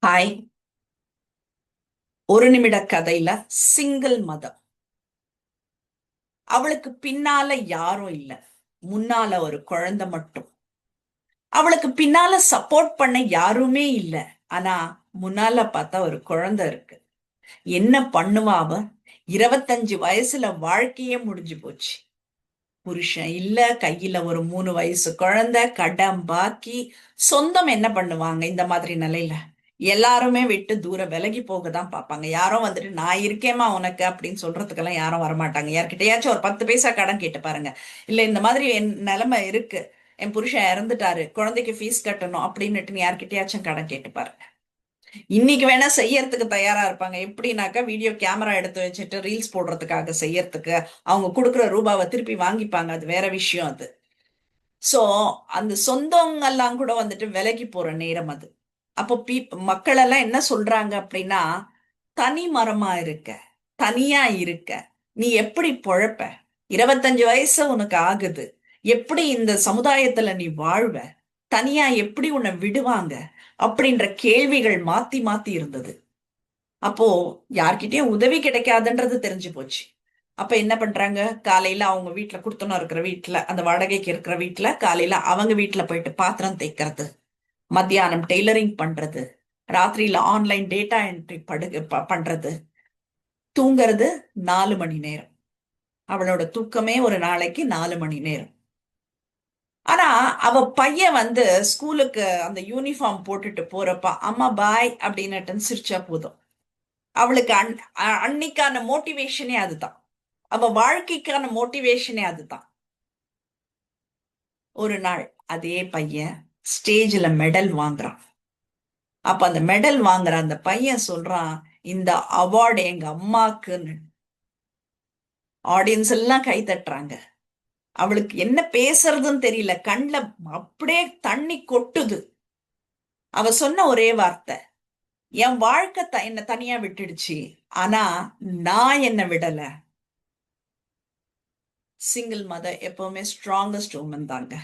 Hi. ஒரு நிமிட கதையில சிங்கிள் மதர். அவளுக்கு பின்னால யாரும் இல்ல, முன்னால ஒரு குழந்தை மட்டும். அவளுக்கு பின்னால சப்போர்ட் பண்ண யாருமே இல்ல, ஆனா முன்னால பார்த்தா ஒரு குழந்தை இருக்கு. என்ன பண்ணுவா அவ? 25 வயசுல வாழ்க்கையே முடிஞ்சு போச்சு. புருஷன் இல்ல, கையில ஒரு 3 வயசு குழந்தை, கடன் பாக்கி. சொந்தம் என்ன பண்ணுவாங்க இந்த மாதிரி நிலையில? எல்லாருமே விட்டு தூர விலகி போக தான் பார்ப்பாங்க. யாரும் வந்துட்டு நான் இருக்கேம்மா உனக்கு அப்படின்னு சொல்றதுக்கெல்லாம் யாரும் வரமாட்டாங்க. யார்கிட்டயாச்சும் ஒரு 10 பைசா கடன் கேட்டு பாருங்க. இல்ல இந்த மாதிரி என் நிலைமை இருக்கு, என் புருஷன் இறந்துட்டாரு, குழந்தைக்கு ஃபீஸ் கட்டணும் அப்படின்னுட்டு யார்கிட்டயாச்சும் கடன் கேட்டு பாருங்க. இன்னைக்கு வேணா செய்யறதுக்கு தயாரா இருப்பாங்க. எப்படின்னாக்கா வீடியோ கேமரா எடுத்து வச்சுட்டு ரீல்ஸ் போடுறதுக்காக செய்யறதுக்கு அவங்க கொடுக்குற ரூபாவை திருப்பி வாங்கிப்பாங்க. அது வேற விஷயம் அது. சோ அந்த சொந்தங்கள்லாம் கூட வந்துட்டு விலகி போற நேரம் அது. அப்போ மக்கள் எல்லாம் என்ன சொல்றாங்க அப்படின்னா, தனி மரமா இருக்க, தனியா இருக்க, நீ எப்படி பொழப்ப? 25 வயசு உனக்கு ஆகுது, எப்படி இந்த சமுதாயத்துல நீ வாழ்வ? தனியா எப்படி உன்னை விடுவாங்க? அப்படின்ற கேள்விகள் மாத்தி மாத்தி இருந்தது. அப்போ யார்கிட்டயும் உதவி கிடைக்காதுன்றது தெரிஞ்சு போச்சு. அப்ப என்ன பண்றாங்க? காலையில அவங்க வீட்டுல, குடுத்தனம் இருக்கிற வீட்டுல, அந்த வாடகைக்கு இருக்கிற வீட்டுல காலையில அவங்க வீட்டுல போயிட்டு பாத்திரம் தேய்க்கிறது, மத்தியானம் டெய்லரிங் பண்றது, ராத்திரியில ஆன்லைன் டேட்டா என்ட்ரி பண்றது, தூங்குறது 4 மணி நேரம். அவளோட தூக்கமே ஒரு நாளைக்கு 4 மணி நேரம். ஆனா அவ பையன் வந்து ஸ்கூலுக்கு அந்த யூனிஃபார்ம் போட்டுட்டு போறப்ப அம்மா பாய் அப்படின்னு சிரிச்சா போதும். அவளுக்கு அன்னைக்கான மோட்டிவேஷனே அதுதான். அவ வாழ்க்கைக்கான மோட்டிவேஷனே அதுதான். ஒரு நாள் அதே பையன் ஸ்டேஜ்ல மெடல் வாங்குறான். அப்ப அந்த மெடல் வாங்குற அந்த பையன் சொல்றான், இந்த அவார்டு எங்க அம்மாக்குன்னு. ஆடியன்ஸ் எல்லாம் கை தட்டுறாங்க. அவளுக்கு என்ன பேசுறதுன்னு தெரியல, கண்ல அப்படியே தண்ணி கொட்டுது. அவ சொன்ன ஒரே வார்த்தை, என் வாழ்க்கை என்ன தனியா விட்டுடுச்சு, ஆனா நான் என்ன விடல. சிங்கிள் மதர் எப்பவுமே ஸ்ட்ராங்கஸ்ட் உமன் தாங்க.